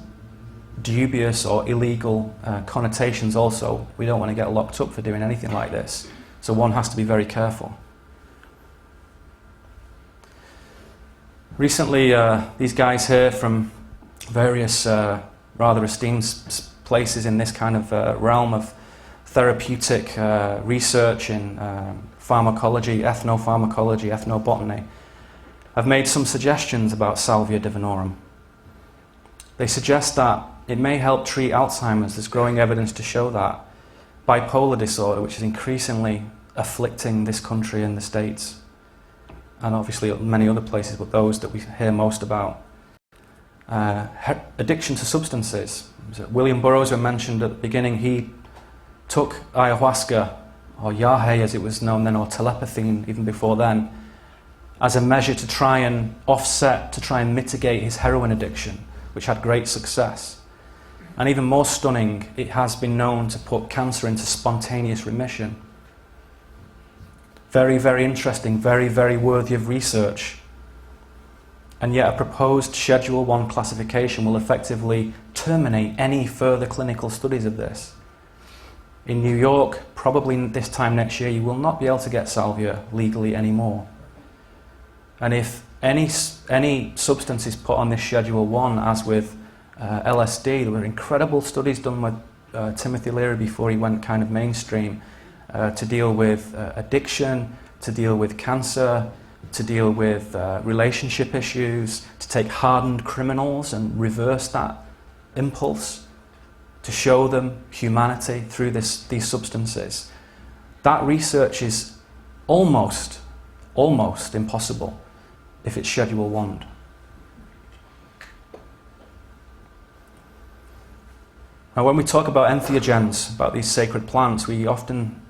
Speaker 1: dubious or illegal connotations also, we don't want to get locked up for doing anything like this. So one has to be very careful. Recently, these guys here from various rather esteemed places in this kind of realm of therapeutic research in pharmacology, ethnopharmacology, ethnobotany, have made some suggestions about Salvia divinorum. They suggest that it may help treat Alzheimer's. There's growing evidence to show that. Bipolar disorder, which is increasingly afflicting this country and the States, and obviously many other places, but those that we hear most about. Addiction to substances. William Burroughs, who mentioned at the beginning, he took ayahuasca or Yahe as it was known then, or telepathy even before then, as a measure to try and offset, to try and mitigate his heroin addiction, which had great success. And even more stunning, it has been known to put cancer into spontaneous remission. Very, very interesting, very, very worthy of research. And yet a proposed Schedule 1 classification will effectively terminate any further clinical studies of this. In New York, probably this time next year, you will not be able to get salvia legally anymore. And if any substance is put on this Schedule 1, as with LSD, there were incredible studies done with Timothy Leary before he went kind of mainstream, to deal with addiction, to deal with cancer, to deal with relationship issues, to take hardened criminals and reverse that impulse, to show them humanity through these substances. That research is almost impossible if it's Schedule 1. Now, when we talk about entheogens, about these sacred plants, we often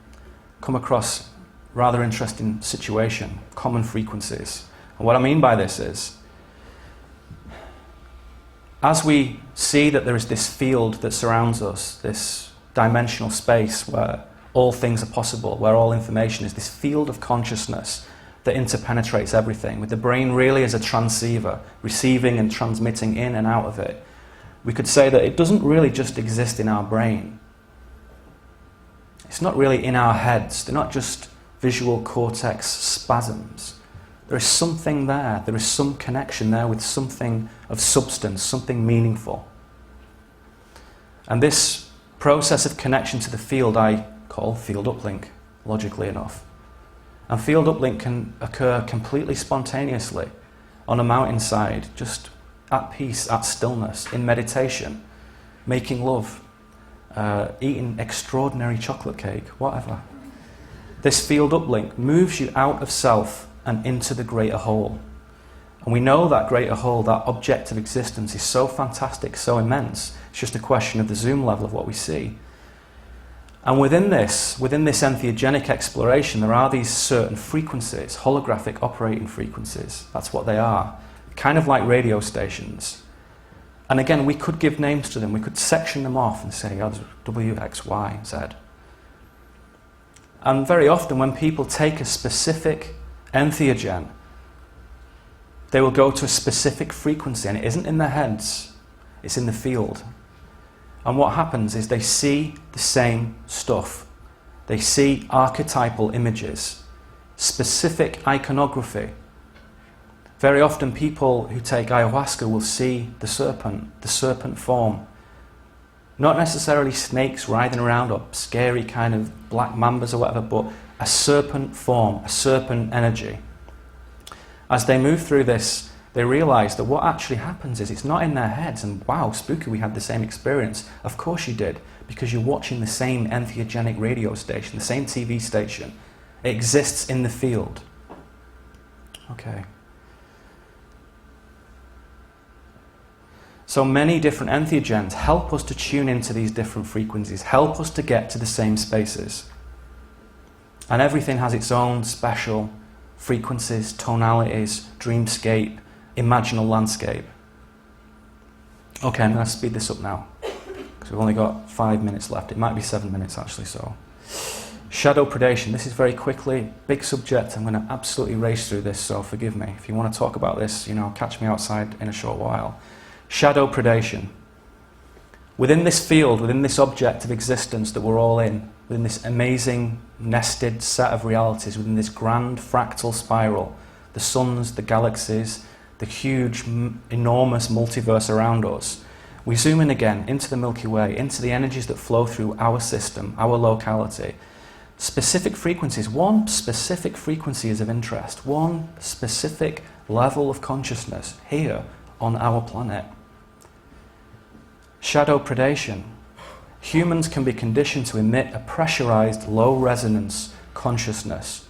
Speaker 1: come across rather interesting situation, common frequencies. And what I mean by this is, as we see that there is this field that surrounds us, this dimensional space where all things are possible, where all information is, this field of consciousness that interpenetrates everything, with the brain really as a transceiver, receiving and transmitting in and out of it, we could say that it doesn't really just exist in our brain. It's not really in our heads. They're not just visual cortex spasms. There is something there. There is some connection there with something of substance, something meaningful. And this process of connection to the field I call field uplink, logically enough. And field uplink can occur completely spontaneously on a mountainside, just at peace, at stillness, in meditation, making love, eating extraordinary chocolate cake, whatever. This field uplink moves you out of self and into the greater whole. And we know that greater whole, that object of existence, is so fantastic, so immense. It's just a question of the zoom level of what we see. And within this entheogenic exploration, there are these certain frequencies, holographic operating frequencies. That's what they are. Kind of like radio stations. And again, we could give names to them. We could section them off and say, oh, there's W, X, Y, Z. And very often when people take a specific entheogen, they will go to a specific frequency, and it isn't in their heads, it's in the field. And what happens is they see the same stuff. They see archetypal images, specific iconography. Very often people who take ayahuasca will see the serpent form. Not necessarily snakes writhing around or scary kind of black mambas or whatever, but a serpent form, a serpent energy. As they move through this, they realize that what actually happens is it's not in their heads, and wow, spooky, we had the same experience. Of course you did, because you're watching the same entheogenic radio station, the same TV station. It exists in the field. Okay. So many different entheogens help us to tune into these different frequencies, help us to get to the same spaces. And everything has its own special frequencies, tonalities, dreamscape, imaginal landscape. Okay, I'm going to speed this up now, because we've only got 5 minutes left. It might be 7 minutes actually, so. Shadow predation, this is very quickly, big subject. I'm going to absolutely race through this, so forgive me. If you want to talk about this, catch me outside in a short while. Shadow predation. Within this field, within this object of existence that we're all in, within this amazing nested set of realities, within this grand fractal spiral, the suns, the galaxies, the huge, enormous multiverse around us, we zoom in again into the Milky Way, into the energies that flow through our system, our locality. Specific frequencies, one specific frequency is of interest, one specific level of consciousness here on our planet. Shadow predation. Humans can be conditioned to emit a pressurized, low resonance consciousness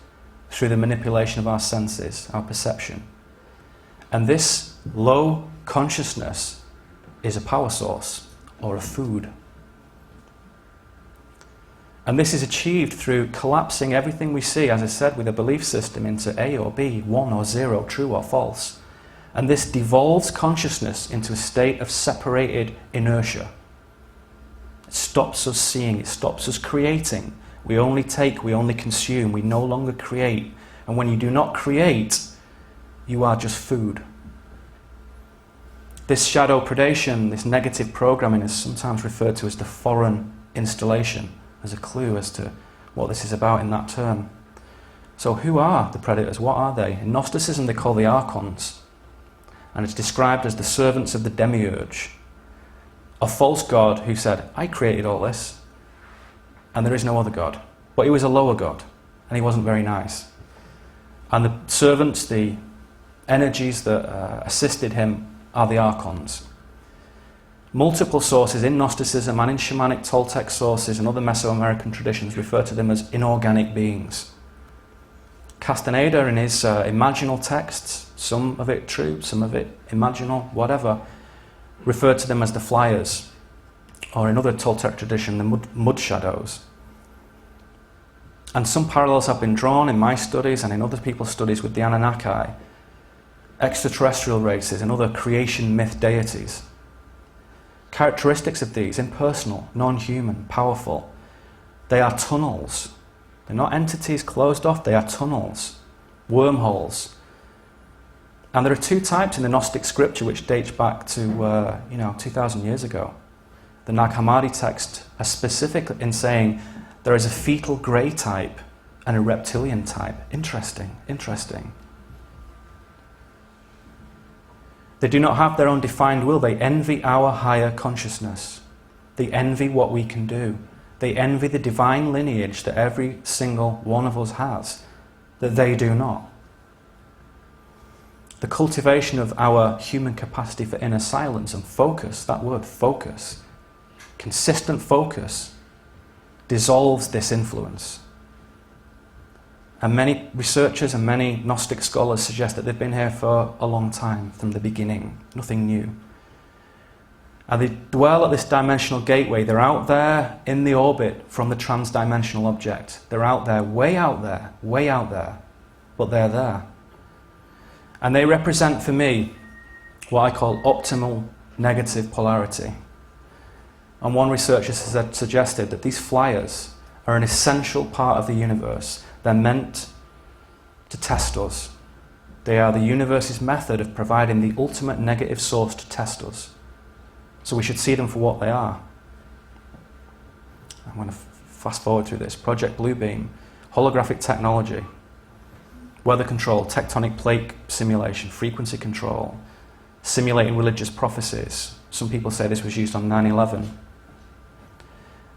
Speaker 1: through the manipulation of our senses, our perception. And this low consciousness is a power source or a food. And this is achieved through collapsing everything we see, as I said, with a belief system into A or B, 1 or 0, true or false. And this devolves consciousness into a state of separated inertia. It stops us seeing, it stops us creating. We only take, we only consume, we no longer create. And when you do not create, you are just food. This shadow predation, this negative programming, is sometimes referred to as the foreign installation, as a clue as to what this is about in that term. So who are the predators? What are they? In Gnosticism they call the archons, and it's described as the servants of the demiurge, a false god who said, I created all this, and there is no other god. But he was a lower god, and he wasn't very nice. And the servants, the energies that assisted him, are the archons. Multiple sources in Gnosticism and in shamanic Toltec sources and other Mesoamerican traditions refer to them as inorganic beings. Castaneda, in his imaginal texts, some of it true, some of it imaginal, whatever, referred to them as the flyers, or in other Toltec tradition, the mud shadows. And some parallels have been drawn in my studies and in other people's studies with the Anunnaki, extraterrestrial races and other creation myth deities. Characteristics of these: impersonal, non-human, powerful. They are tunnels. They're not entities closed off, they are tunnels, wormholes. And there are two types in the Gnostic scripture which dates back to 2,000 years ago. The Nag Hammadi text are specific in saying there is a fetal grey type and a reptilian type. Interesting, interesting. They do not have their own defined will. They envy our higher consciousness. They envy what we can do. They envy the divine lineage that every single one of us has, that they do not. The cultivation of our human capacity for inner silence and focus, that word focus, consistent focus, dissolves this influence. And many researchers and many Gnostic scholars suggest that they've been here for a long time, from the beginning, nothing new. And they dwell at this dimensional gateway. They're out there in the orbit from the trans-dimensional object. They're out there, way out there, but they're there. And they represent for me what I call optimal negative polarity. And one researcher has suggested that these flyers are an essential part of the universe. They're meant to test us. They are the universe's method of providing the ultimate negative source to test us. So we should see them for what they are. I'm going to fast forward through this. Project Bluebeam, holographic technology, weather control, tectonic plate simulation, frequency control, simulating religious prophecies. Some people say this was used on 9/11.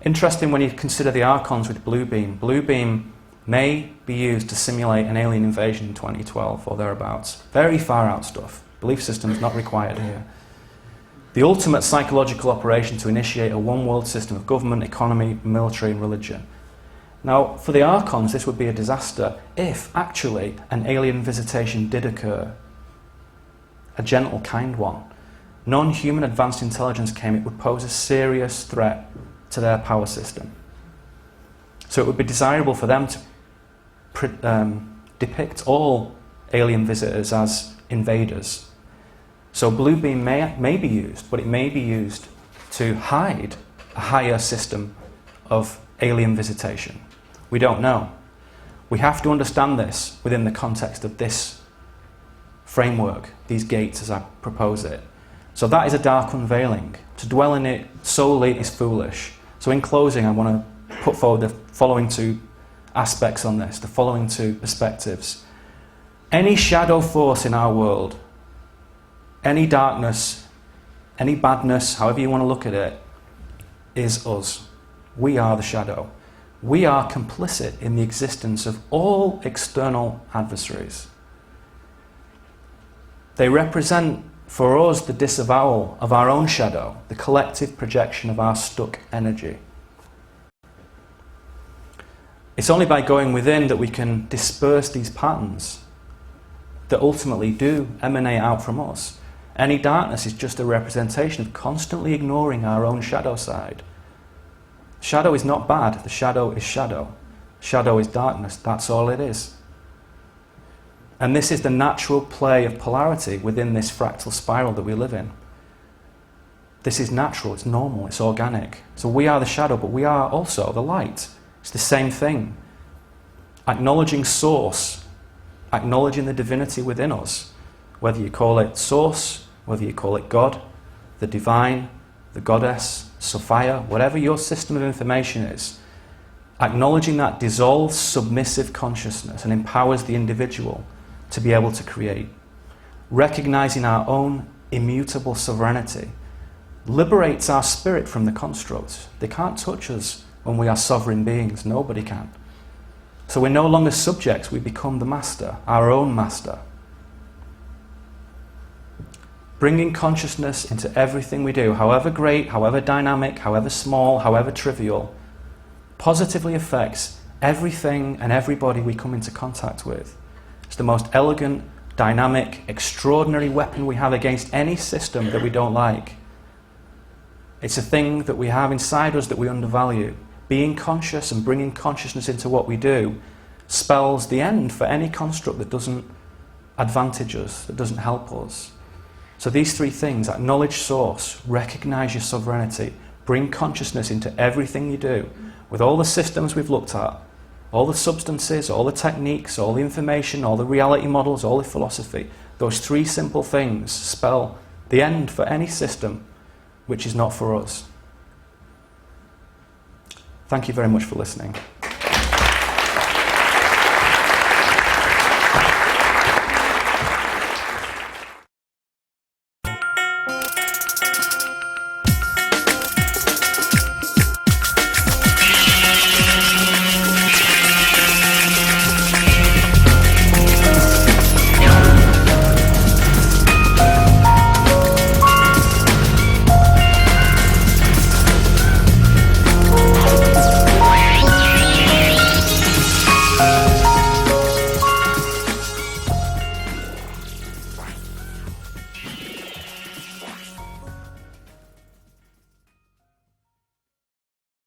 Speaker 1: Interesting when you consider the archons with Bluebeam. Bluebeam may be used to simulate an alien invasion in 2012 or thereabouts. Very far out stuff. Belief systems not required here. The ultimate psychological operation to initiate a one-world system of government, economy, military and religion. Now, for the archons, this would be a disaster if actually an alien visitation did occur. A gentle, kind one. Non-human advanced intelligence came, it would pose a serious threat to their power system. So it would be desirable for them to depict all alien visitors as invaders. So Bluebeam may be used, but it may be used to hide a higher system of alien visitation. We don't know. We have to understand this within the context of this framework, these gates as I propose it. So that is a dark unveiling. To dwell in it solely is foolish. So in closing, I want to put forward the following two aspects on this, the following two perspectives. Any shadow force in our world, any darkness, any badness, however you want to look at it, is us. We are the shadow. We are complicit in the existence of all external adversaries. They represent for us the disavowal of our own shadow, the collective projection of our stuck energy. It's only by going within that we can disperse these patterns that ultimately do emanate out from us. Any darkness is just a representation of constantly ignoring our own shadow side. Shadow is not bad. The shadow is shadow. Shadow is darkness. That's all it is. And this is the natural play of polarity within this fractal spiral that we live in. This is natural, it's normal, it's organic. So we are the shadow, but we are also the light. It's the same thing. Acknowledging source, acknowledging the divinity within us, whether you call it source, whether you call it God, the divine, the goddess, Sophia, whatever your system of information is, acknowledging that dissolves submissive consciousness and empowers the individual to be able to create. Recognizing our own immutable sovereignty liberates our spirit from the constructs. They can't touch us when we are sovereign beings. Nobody can. So we're no longer subjects, we become the master, our own master. Bringing consciousness into everything we do, however great, however dynamic, however small, however trivial, positively affects everything and everybody we come into contact with. It's the most elegant, dynamic, extraordinary weapon we have against any system that we don't like. It's a thing that we have inside us that we undervalue. Being conscious and bringing consciousness into what we do spells the end for any construct that doesn't advantage us, that doesn't help us. So these three things: acknowledge source, recognize your sovereignty, bring consciousness into everything you do, with all the systems we've looked at, all the substances, all the techniques, all the information, all the reality models, all the philosophy. Those three simple things spell the end for any system which is not for us. Thank you very much for listening.